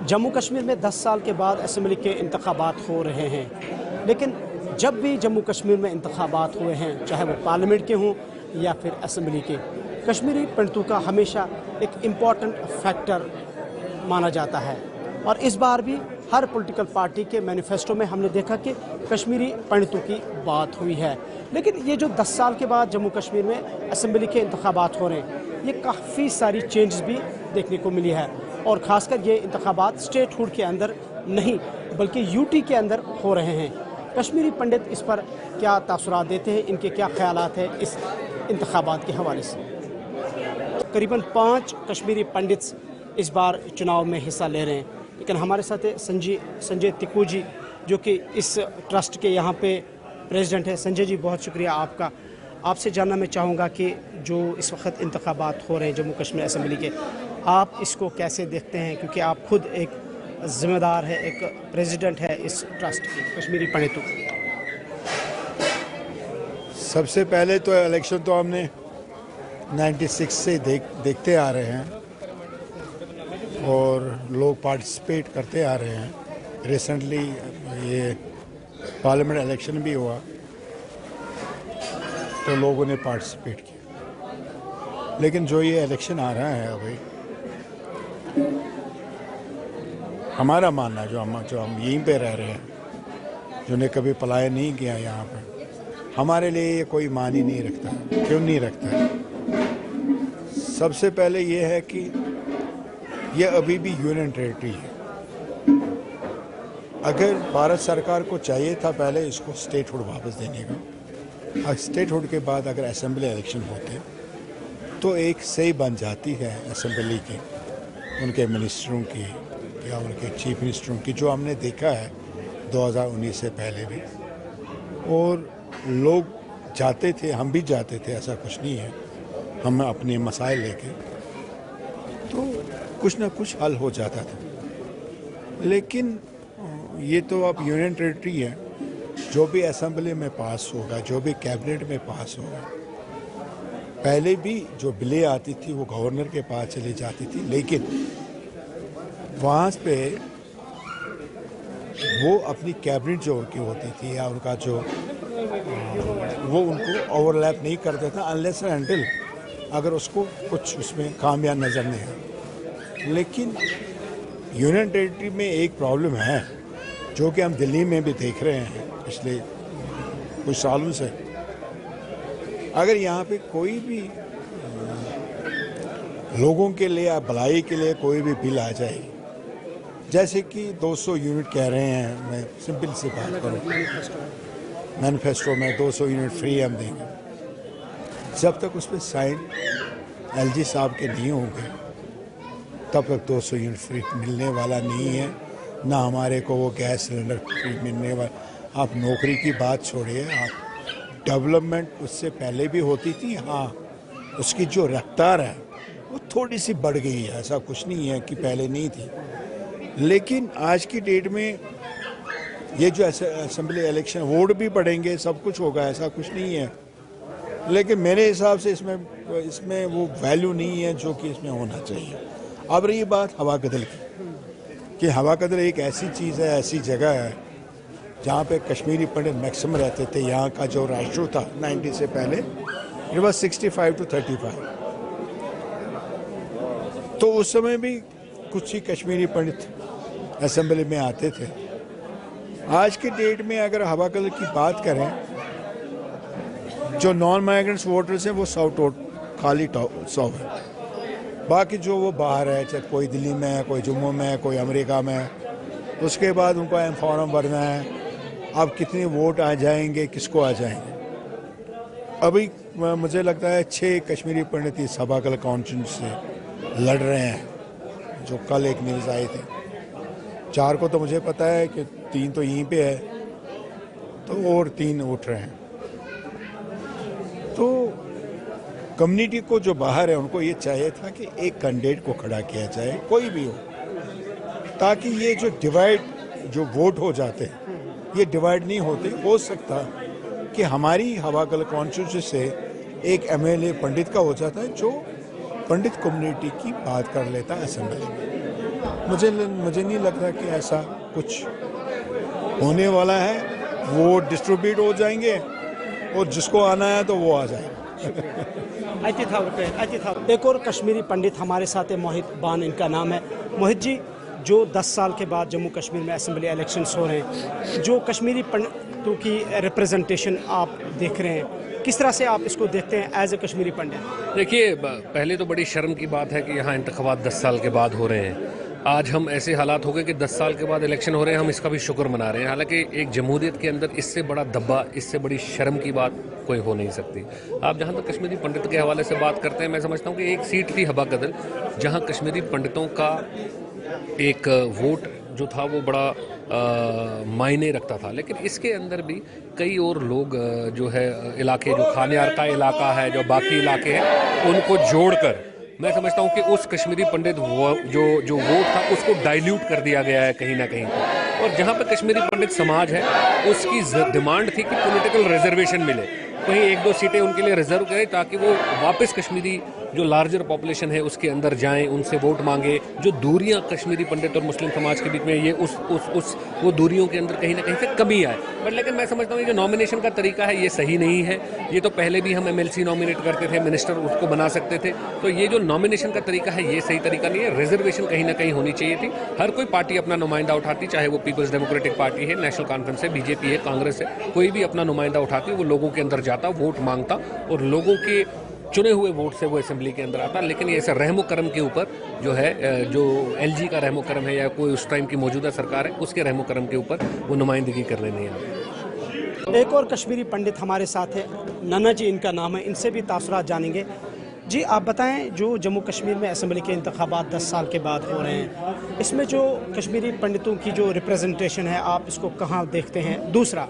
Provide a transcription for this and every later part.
जम्मू कश्मीर में 10 साल के बाद असम्बली के इंतखाबात हो रहे हैं, लेकिन जब भी जम्मू कश्मीर में इंतखाबात हुए हैं, चाहे वो पार्लियामेंट के हों या फिर असम्बली के, कश्मीरी पंडितों का हमेशा एक इम्पॉर्टेंट फैक्टर माना जाता है। और इस बार भी हर पॉलिटिकल पार्टी के मैनिफेस्टो में हमने देखा कि कश्मीरी पंडितों की बात हुई है। लेकिन ये जो 10 साल के बाद जम्मू कश्मीर में असम्बली के इंतखाबात हो रहे हैं, ये काफ़ी सारी चेंजेस भी देखने को मिली है। और ख़ासकर ये इंतखाबात स्टेटहुड के अंदर नहीं बल्कि यूटी के अंदर हो रहे हैं। कश्मीरी पंडित इस पर क्या तासुरात देते हैं, इनके क्या ख्यालात हैं इस इंतखाबात के हवाले से। करीबन 5 कश्मीरी पंडित इस बार चुनाव में हिस्सा ले रहे हैं, लेकिन हमारे साथ है संजय तिक्कू जी, जो कि इस ट्रस्ट के यहाँ पे प्रेसिडेंट है। संजय जी, बहुत शुक्रिया आपका। आपसे जानना मैं चाहूँगा कि जो इस वक्त इंतखाबात हो रहे हैं जम्मू कश्मीर असम्बली के, आप इसको कैसे देखते हैं, क्योंकि आप खुद एक ज़िम्मेदार है, एक प्रेसिडेंट है इस ट्रस्ट की कश्मीरी पंडितों। सबसे पहले तो इलेक्शन तो हमने 96 से देखते आ रहे हैं और लोग पार्टिसिपेट करते आ रहे हैं। रिसेंटली ये पार्लियामेंट इलेक्शन भी हुआ तो लोगों ने पार्टिसिपेट किया। लेकिन जो ये इलेक्शन आ रहा है अभी, हमारा मानना जो हम यहीं पे रह रहे हैं, जिन्हें कभी पलायन नहीं किया यहाँ पर, हमारे लिए ये कोई मान ही नहीं रखता। क्यों नहीं रखता? सबसे पहले ये है कि ये अभी भी यूनियन टेरिटरी है। अगर भारत सरकार को चाहिए था पहले इसको स्टेटहुड वापस देने का, स्टेटहुड के बाद अगर असेंबली इलेक्शन होते तो एक सही बन जाती है असेंबली की, उनके मिनिस्टरों की या उनके चीफ मिनिस्टरों की, जो हमने देखा है 2019 से पहले भी। और लोग जाते थे, हम भी जाते थे, ऐसा कुछ नहीं है, हम अपने मसाइल लेके तो कुछ ना कुछ हल हो जाता था। लेकिन ये तो अब यूनियन टेरिटरी है, जो भी असेंबली में पास होगा, जो भी कैबिनेट में पास होगा, पहले भी जो बिलें आती थी वो गवर्नर के पास चली जाती थी, लेकिन वहाँ पे वो अपनी कैबिनेट जो की होती थी या उनका जो वो उनको ओवरलैप नहीं करता था अनलेस एंड अनटिल अगर उसको कुछ उसमें कामयाब नज़र नहीं है। लेकिन यूनियन टेरिटरी में एक प्रॉब्लम है जो कि हम दिल्ली में भी देख रहे हैं पिछले कुछ सालों से। अगर यहाँ पे कोई भी लोगों के लिए या भलाई के लिए कोई भी बिल आ जाए, जैसे कि 200 यूनिट कह रहे हैं, मैं सिंपल सी बात करूँ, मैनिफेस्टो में 200 यूनिट फ्री हम देंगे, जब तक उस पर साइन एलजी साहब के नहीं होंगे तब तक 200 यूनिट फ्री मिलने वाला नहीं है। ना हमारे को वो गैस सिलेंडर फ्री मिलने वाला। आप नौकरी की बात छोड़िए, आप डेवलपमेंट उससे पहले भी होती थी, हाँ उसकी जो रफ्तार है वो थोड़ी सी बढ़ गई है, ऐसा कुछ नहीं है कि पहले नहीं थी। लेकिन आज की डेट में ये जो असेंबली इलेक्शन, वोट भी पड़ेंगे, सब कुछ होगा, ऐसा कुछ नहीं है। लेकिन मेरे हिसाब से इसमें वो वैल्यू नहीं है जो कि इसमें होना चाहिए। अब रही बात हवा कदल की, कि हवा कदल एक ऐसी चीज़ है, ऐसी जगह है जहाँ पे कश्मीरी पंडित मैक्सिमम रहते थे। यहाँ का जो रेशो था 90 से पहले, इट वाज 65 to 35। तो उस समय भी कुछ ही कश्मीरी पंडित असेंबली में आते थे। आज के डेट में अगर हवा कदल की बात करें, जो नॉन माइग्रेंट्स वोटर्स हैं वो 100 खाली 100 है। बाकी जो वो बाहर है, चाहे कोई दिल्ली में है, कोई जम्मू में है, कोई अमेरिका में है, उसके बाद उनको एम फॉर्म भरना है। अब कितने वोट आ जाएंगे, किसको आ जाएंगे? अभी मुझे लगता है 6 कश्मीरी पंडित इस हवा कदल कॉन्स्टिट्यूंसी से लड़ रहे हैं, जो कल एक न्यूज़ आई थी। 4 को तो मुझे पता है कि 3 तो यहीं पे है, तो और 3 उठ रहे हैं। तो कम्युनिटी को जो बाहर है उनको ये चाहिए था कि एक कैंडिडेट को खड़ा किया जाए, कोई भी हो, ताकि ये जो डिवाइड जो वोट हो जाते हैं ये डिवाइड नहीं होते। हो सकता कि हमारी हवा कदल कॉन्स्टिट्यूंसी से एक एमएलए पंडित का हो जाता है जो पंडित कम्युनिटी की बात कर लेता है असेंबली में। मुझे नहीं लग रहा कि ऐसा कुछ होने वाला है। वो डिस्ट्रीब्यूट हो जाएंगे और जिसको आना है तो वो आ जाएगा। एक और कश्मीरी पंडित हमारे साथ है, मोहित बान इनका नाम है। मोहित जी, जो 10 साल के बाद जम्मू कश्मीर में असेंबली इलेक्शंस हो रहे हैं, जो कश्मीरी पंडितों की रिप्रेजेंटेशन आप देख रहे हैं, किस तरह से आप इसको देखते हैं एज ए कश्मीरी पंडित? देखिए, पहले तो बड़ी शर्म की बात है कि यहाँ इंतखाबात 10 साल के बाद हो रहे हैं। आज हम ऐसे हालात हो गए कि 10 साल के बाद इलेक्शन हो रहे हैं, हम इसका भी शुक्र मना रहे हैं। हालांकि एक जमहूरियत के अंदर इससे बड़ा दब्बा, इससे बड़ी शर्म की बात कोई हो नहीं सकती। आप जहाँ तक कश्मीरी पंडित के हवाले से बात करते हैं, मैं समझता हूँ कि एक सीट थी हबा कदर, जहाँ कश्मीरी पंडितों का एक वोट जो था वो बड़ा मायने रखता था। लेकिन इसके अंदर भी कई और लोग जो है इलाके, जो खानियार का इलाका है, जो बाकी इलाके हैं, उनको जोड़कर मैं समझता हूँ कि उस कश्मीरी पंडित जो वोट था उसको डाइल्यूट कर दिया गया है कहीं ना कहीं पर। और जहाँ पर कश्मीरी पंडित समाज है, उसकी डिमांड थी कि पॉलिटिकल रिजर्वेशन मिले, कहीं 1-2 सीटें उनके लिए रिजर्व करें ताकि वो वापस कश्मीरी जो लार्जर पॉपुलेशन है उसके अंदर जाएं, उनसे वोट मांगे। जो दूरियां कश्मीरी पंडित और मुस्लिम समाज के बीच में, ये वो दूरियों के अंदर कहीं ना कहीं से कमी आए। बट लेकिन मैं समझता हूँ ये जो नॉमिनेशन का तरीका है ये सही नहीं है। ये तो पहले भी हम MLC नॉमिनेट करते थे, मिनिस्टर उसको बना सकते थे। तो ये जो नॉमिनेशन का तरीका है ये सही तरीका नहीं है। रिजर्वेशन कहीं ना कहीं होनी चाहिए थी। हर कोई पार्टी अपना नुमाइंदा उठाती, चाहे वो पीपल्स डेमोक्रेटिक पार्टी है, नेशनल कॉन्फ्रेंस है, BJP है, कांग्रेस है, कोई भी अपना नुमाइंदा उठाती, वो लोगों के अंदर जाता, वोट मांगता और लोगों के चुने हुए वोट से वो असेंबली के अंदर आता। लेकिन ये ऐसा रहमो करम के ऊपर जो है, जो LG का रहमो करम है या कोई उस टाइम की मौजूदा सरकार है उसके रहमो करम के ऊपर वो नुमाइंदगी करने नहीं आते। एक और कश्मीरी पंडित हमारे साथ है, नाना जी इनका नाम है, इनसे भी तासुरात जानेंगे। जी, आप बताएं, जो जम्मू कश्मीर में असेंबली के इंतखाबात 10 साल के बाद हो रहे हैं, इसमें जो कश्मीरी पंडितों की जो रिप्रेजेंटेशन है, आप इसको कहाँ देखते हैं? दूसरा,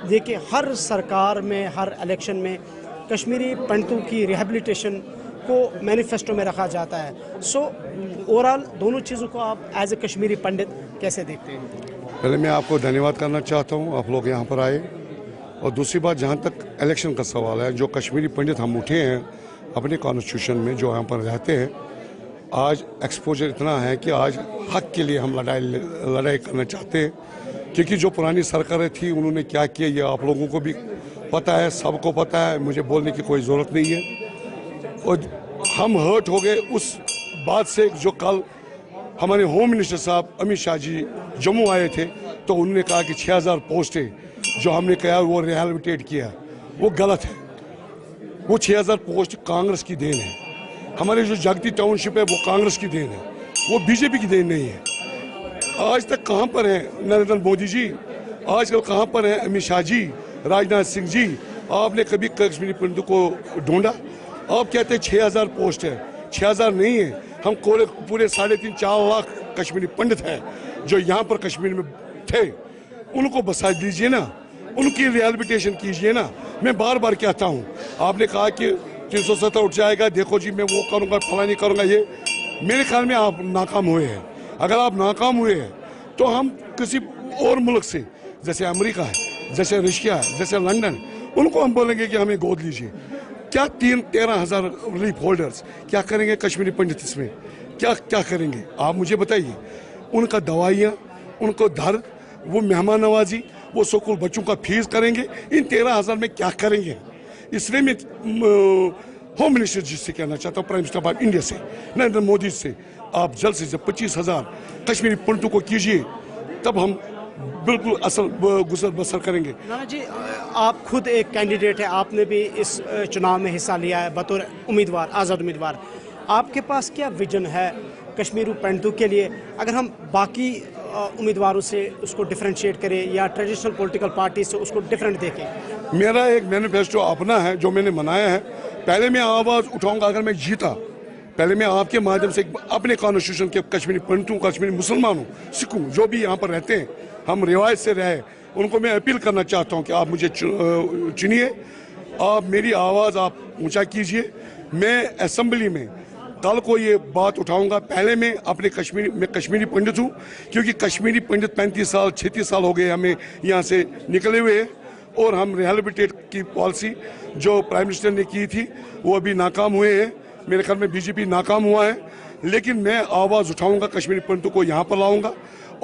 देखिए, हर सरकार में, हर इलेक्शन में कश्मीरी पंडितों की रिहेबिलिटेशन को मैनिफेस्टो में रखा जाता है। सो ओवरऑल दोनों चीज़ों को आप एज ए कश्मीरी पंडित कैसे देखते हैं? पहले मैं आपको धन्यवाद करना चाहता हूँ, आप लोग यहाँ पर आए। और दूसरी बात, जहाँ तक इलेक्शन का सवाल है, जो कश्मीरी पंडित हम उठे हैं अपने कॉन्स्टिट्यूशन में, जो यहाँ पर रहते हैं, आज एक्सपोजर इतना है कि आज हक के लिए हम लड़ाई करना चाहते हैं। क्योंकि जो पुरानी सरकारें थी उन्होंने क्या किया ये आप लोगों को भी पता है, सबको पता है, मुझे बोलने की कोई ज़रूरत नहीं है। और हम हर्ट हो गए उस बात से, जो कल हमारे होम मिनिस्टर साहब अमित शाह जी जम्मू आए थे तो उन्होंने कहा कि 6000 पोस्टें जो हमने कहा वो रिहेबिलिटेट किया, वो गलत है। वो 6000 पोस्ट कांग्रेस की देन है। हमारे जो जगती टाउनशिप है वो कांग्रेस की देन है, वो BJP की देन नहीं है। आज तक कहाँ पर है नरेंद्र मोदी जी? आजकल कहाँ पर है अमित शाह जी, राजनाथ सिंह जी? आपने कभी कश्मीरी पंडितों को ढूंढा? आप कहते हैं 6000 पोस्ट है, 6000 नहीं है। हम पूरे 3.5-4 लाख कश्मीरी पंडित हैं जो यहाँ पर कश्मीर में थे, उनको बसा दीजिए ना, उनकी रिहेबिलिटेशन कीजिए ना। मैं बार बार कहता हूँ, आपने कहा कि 370 उठ जाएगा, देखो जी मैं वो करूँगा, फला नहीं करूँगा, ये मेरे ख्याल में आप नाकाम हुए हैं। अगर आप नाकाम हुए हैं तो हम किसी और मुल्क से, जैसे अमेरिका है, जैसे रशिया है, जैसे लंदन, उनको हम बोलेंगे कि हमें गोद लीजिए। क्या 13,000 रिलीफ होल्डर्स क्या करेंगे कश्मीरी पंडित इसमें? क्या करेंगे आप मुझे बताइए? उनका दवाइयाँ, उनको दर्द, वो मेहमान नवाजी, वो स्कूल बच्चों का फीस करेंगे, इन 13,000 में क्या करेंगे? इसलिए मैं होम मिनिस्टर जी से कहना चाहता हूँ, प्राइम मिनिस्टर ऑफ इंडिया से, नरेंद्र मोदी से, आप जल्द से जल्द 25,000 कश्मीरी पंडितों को कीजिए, तब हम बिल्कुल असल गुजर बसर करेंगे। नाना जी, आप खुद एक कैंडिडेट है, आपने भी इस चुनाव में हिस्सा लिया है बतौर उम्मीदवार, आज़ाद उम्मीदवार। आपके पास क्या विजन है कश्मीरी पंडितों के लिए, अगर हम बाकी उम्मीदवारों से उसको डिफरेंशिएट करें या ट्रेडिशनल पॉलिटिकल पार्टी से उसको डिफरेंट देखें? मेरा एक मैनिफेस्टो अपना है जो मैंने बनाया है। पहले मैं आवाज़ उठाऊंगा, अगर मैं जीता, पहले मैं आपके माध्यम से अपने कॉन्स्टिट्यूशन के कश्मीरी पंडितों, कश्मीरी मुसलमानों, सिखों, जो भी यहाँ पर रहते हैं, हम रिवायत से रहे, उनको मैं अपील करना चाहता हूँ कि आप मुझे चुनिए, आप मेरी आवाज़ आप ऊंचा कीजिए। मैं असेंबली में कल को ये बात उठाऊंगा। पहले मैं कश्मीरी पंडित हूँ, क्योंकि कश्मीरी पंडित 35 साल 36 साल हो गए हमें यहाँ से निकले हुए हैं, और हम रिहेबिलिटेट की पॉलिसी जो प्राइम मिनिस्टर ने की थी वो अभी नाकाम हुए हैं। मेरे ख्याल में BJP नाकाम हुआ है। लेकिन मैं आवाज़ उठाऊंगा, कश्मीरी पंडितों को यहाँ पर लाऊंगा।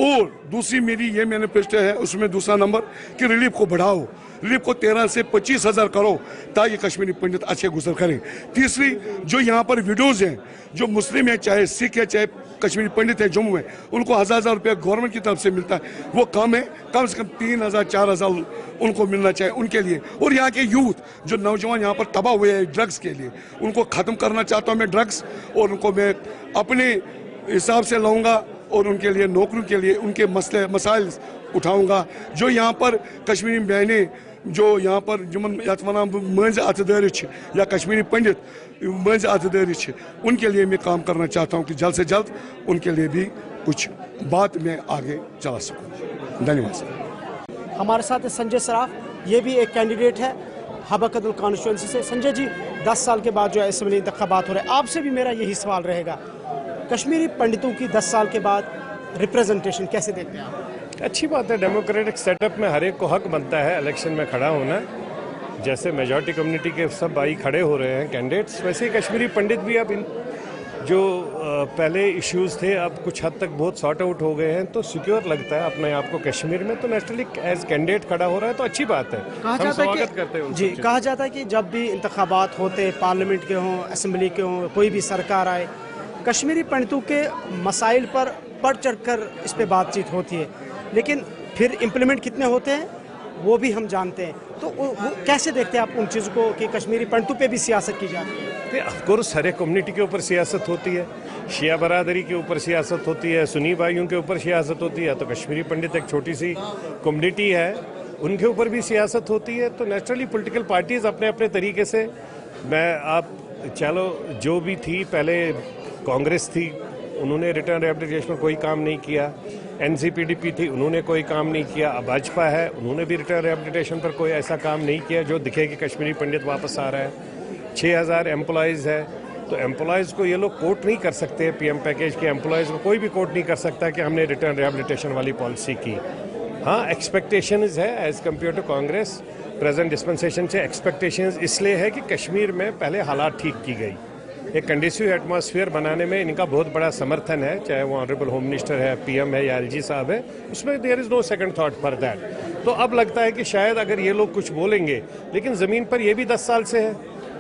और दूसरी मेरी ये मैनिफेस्टो है, उसमें दूसरा नंबर कि रिलीफ को बढ़ाओ, रिलीफ को 13 से 25,000 करो ताकि कश्मीरी पंडित अच्छे गुजर करें। तीसरी, जो यहाँ पर विडोज हैं, जो मुस्लिम है, चाहे सिख है, चाहे कश्मीरी पंडित है जम्मू में, उनको 1,000 रुपया गवर्नमेंट की तरफ से मिलता है, वो कम है, कम से कम 3,000 4,000 उनको मिलना चाहिए उनके लिए। और यहाँ के यूथ जो नौजवान यहाँ पर तबाह हुए हैं ड्रग्स के लिए, उनको ख़त्म करना चाहता हूँ मैं ड्रग्स, और उनको मैं अपने हिसाब से लाऊंगा और उनके लिए नौकरी के लिए उनके मसले मसाइल उठाऊंगा। जो यहाँ पर कश्मीरी बहनें जो यहाँ पर जुमन मंज अतदारी या कश्मीरी पंडित मंज अतदारी, उनके लिए मैं काम करना चाहता हूँ कि जल्द से जल्द उनके लिए भी कुछ बात मैं आगे चला सकूँ। धन्यवाद सर। हमारे साथ संजय सराफ, ये भी एक कैंडिडेट है हबकदुल कॉन्स्टिट्यूंसी से। संजय जी, 10 साल के बाद जो असेंबली इंतखाबात हो रहे हैं, आपसे भी मेरा यही सवाल रहेगा, कश्मीरी पंडितों की 10 साल के बाद रिप्रेजेंटेशन कैसे देखते हैं आप? अच्छी बात है, डेमोक्रेटिक सेटअप में हर एक को हक बनता है इलेक्शन में खड़ा होना। जैसे मेजॉरिटी कम्युनिटी के सब भाई खड़े हो रहे हैं कैंडिडेट्स, वैसे ही कश्मीरी पंडित भी अब इन जो पहले इश्यूज थे अब कुछ हद तक बहुत सॉर्ट आउट हो गए हैं, तो सिक्योर लगता है अपने आप को कश्मीर में। तो नेचुरली एज कैंडिडेट खड़ा हो रहा है तो अच्छी बात है, हम स्वागत करते हैं जी। कहा जाता है कि जब भी इंतखाबात होते, पार्लियामेंट के हों, असेंबली के हों, कोई भी सरकार आए, कश्मीरी पंडितों के मसाइल पर बढ़ चढ़ कर इस पर बातचीत होती है, लेकिन फिर इम्प्लीमेंट कितने होते हैं वो भी हम जानते हैं। तो वो कैसे देखते हैं आप उन चीज़ों को कि कश्मीरी पंडितों पे भी सियासत की जाती है? ऑफकोर्स हर एक कम्युनिटी के ऊपर सियासत होती है, शिया बरादरी के ऊपर सियासत होती है, सुन्नी भाइयों के ऊपर सियासत होती है, तो कश्मीरी पंडित एक छोटी सी कम्युनिटी है, उनके ऊपर भी सियासत होती है। तो नेचुरली पॉलिटिकल पार्टीज अपने अपने तरीके से, आप चलो जो भी थी, पहले कांग्रेस थी, उन्होंने रिटर्न रिहैबिलिटेशन पर कोई काम नहीं किया, एनसीपीडीपी थी, उन्होंने कोई काम नहीं किया, अब भाजपा है, उन्होंने भी रिटर्न रिहैबिलिटेशन पर कोई ऐसा काम नहीं किया जो दिखे कि कश्मीरी पंडित वापस आ रहा है। 6,000 एम्प्लॉयज़ है, तो एम्प्लॉयज़ को ये लोग कोट नहीं कर सकते, पीएम पैकेज के एम्प्लॉयज़ को कोई भी कोट नहीं कर सकता कि हमने रिटर्न रिहैबिलिटेशन वाली पॉलिसी की। हाँ, एक्सपेक्टेशंस है as compare to Congress, present dispensation से एक्सपेक्टेशंस इसलिए है कि कश्मीर में पहले हालात ठीक की गई, एक कंडीसिव एटमॉस्फेयर बनाने में इनका बहुत बड़ा समर्थन है, चाहे वो ऑनरेबल होम मिनिस्टर है, पीएम है या एलजी साहब है, उसमें there is no second thought for that. तो अब लगता है कि शायद अगर ये लोग कुछ बोलेंगे, लेकिन ज़मीन पर ये भी 10 साल से है,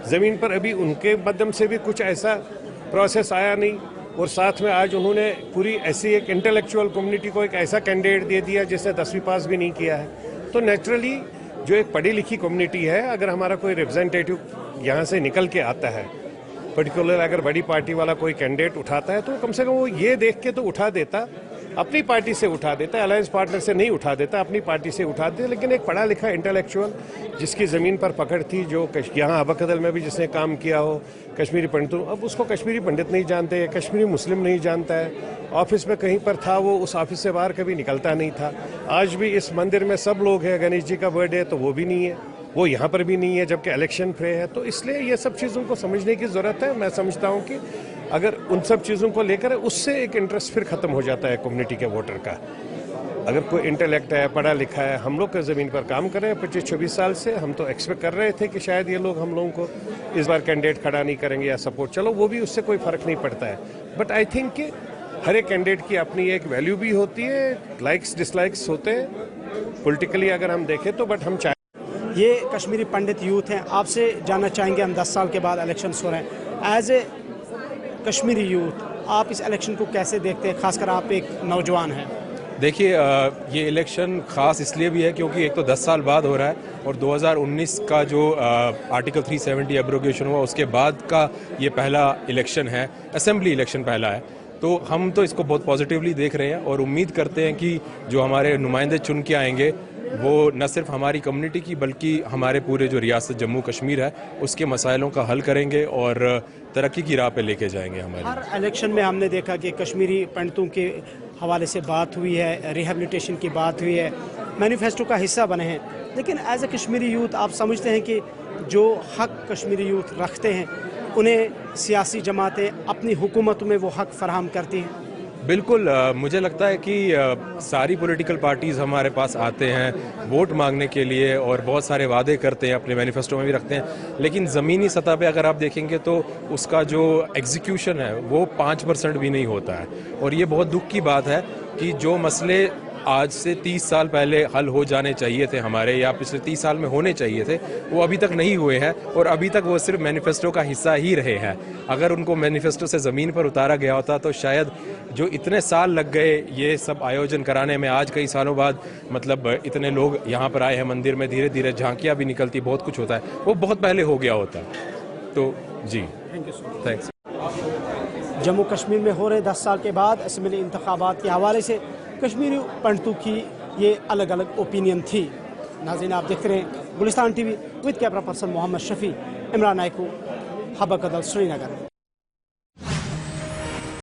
ज़मीन पर अभी उनके माध्यम से भी कुछ ऐसा प्रोसेस आया नहीं, और साथ में आज उन्होंने पूरी ऐसी एक इंटेलेक्चुअल कम्युनिटी को एक ऐसा कैंडिडेट दे दिया जिसने 10वीं पास भी नहीं किया है। तो नेचुरली जो एक पढ़ी लिखी कम्युनिटी है, अगर हमारा कोई रिप्रेजेंटेटिव यहाँ से निकल के आता है, पर्टिकुलर अगर बड़ी पार्टी वाला कोई कैंडिडेट उठाता है, तो कम से कम वो ये देख के तो उठा देता, अपनी पार्टी से उठा देता, अलायंस पार्टनर से नहीं उठा देता, अपनी पार्टी से उठा देता। लेकिन एक पढ़ा लिखा इंटेलेक्चुअल जिसकी ज़मीन पर पकड़ थी, जो यहाँ हबकदल में भी जिसने काम किया हो, कश्मीरी पंडितों, अब उसको कश्मीरी पंडित नहीं जानते हैं, कश्मीरी मुस्लिम नहीं जानता है, ऑफिस में कहीं पर था, वो उस ऑफिस से बाहर कभी निकलता नहीं था। आज भी इस मंदिर में सब लोग हैं, गणेश जी का बर्थडे तो वो भी नहीं है, वो यहाँ पर भी नहीं है, जबकि इलेक्शन फ्रे है। तो इसलिए ये सब चीज़ों को समझने की ज़रूरत है। मैं समझता हूँ कि अगर उन सब चीज़ों को लेकर, उससे एक इंटरेस्ट फिर ख़त्म हो जाता है कम्युनिटी के वोटर का। अगर कोई इंटेलेक्ट है, पढ़ा लिखा है, हम लोग के ज़मीन पर काम कर रहे हैं 25-26 साल से, हम तो एक्सपेक्ट कर रहे थे कि शायद ये लोग हम लोगों को इस बार कैंडिडेट खड़ा नहीं करेंगे या सपोर्ट, चलो वो भी उससे कोई फ़र्क नहीं पड़ता है। बट आई थिंक कि हर एक कैंडिडेट की अपनी एक वैल्यू भी होती है, लाइक्स डिसलाइक्स होते हैं पॉलिटिकली अगर हम देखें तो। बट हम ये कश्मीरी पंडित यूथ हैं, आपसे जानना चाहेंगे, हम 10 साल के बाद इलेक्शंस हो रहे हैं, एज ए कश्मीरी यूथ आप इस इलेक्शन को कैसे देखते हैं, खासकर आप एक नौजवान हैं? देखिए, ये इलेक्शन ख़ास इसलिए भी है क्योंकि एक तो 10 साल बाद हो रहा है, और 2019 का जो आर्टिकल 370 एब्रोगेशन हुआ उसके बाद का ये पहला इलेक्शन है, असेंबली इलेक्शन पहला है। तो हम तो इसको बहुत पॉजिटिवली देख रहे हैं और उम्मीद करते हैं कि जो हमारे नुमाइंदे चुन के आएंगे वो न सिर्फ हमारी कम्युनिटी की बल्कि हमारे पूरे जो रियासत जम्मू कश्मीर है उसके मसाइलों का हल करेंगे और तरक्की की राह पे लेके जाएंगे। हमारे हर इलेक्शन में हमने देखा कि कश्मीरी पंडितों के हवाले से बात हुई है, रिहेबिलिटेशन की बात हुई है, मैनिफेस्टो का हिस्सा बने हैं, लेकिन एज ए कश्मीरी यूथ आप समझते हैं कि जो हक कश्मीरी यूथ रखते हैं उन्हें सियासी जमातें अपनी हुकूमत में वो हक फराहम करती हैं? बिल्कुल मुझे लगता है कि सारी पॉलिटिकल पार्टीज़ हमारे पास आते हैं वोट मांगने के लिए और बहुत सारे वादे करते हैं, अपने मैनिफेस्टो में भी रखते हैं, लेकिन ज़मीनी सतह पे अगर आप देखेंगे तो उसका जो एग्जीक्यूशन है वो 5% भी नहीं होता है। और ये बहुत दुख की बात है कि जो मसले आज से 30 साल पहले हल हो जाने चाहिए थे हमारे, या पिछले 30 साल में होने चाहिए थे, वो अभी तक नहीं हुए हैं और अभी तक वो सिर्फ मैनिफेस्टो का हिस्सा ही रहे हैं। अगर उनको मैनिफेस्टो से ज़मीन पर उतारा गया होता तो शायद जो इतने साल लग गए ये सब आयोजन कराने में, आज कई सालों बाद मतलब इतने लोग यहाँ पर आए हैं मंदिर में, धीरे धीरे झांकियाँ भी निकलती, बहुत कुछ होता है, वो बहुत पहले हो गया होता। तो जी थैंक्स। जम्मू कश्मीर में हो रहे 10 साल के बाद असम्बली इंतखाबात के हवाले से कश्मीरी पंडितों की ये अलग अलग ओपिनियन थी। नाज़रीन, आप देख रहे हैं Gulistan TV with camera person Mohammad Shafi, Imran Naikoo, Haba Kadal, Srinagar.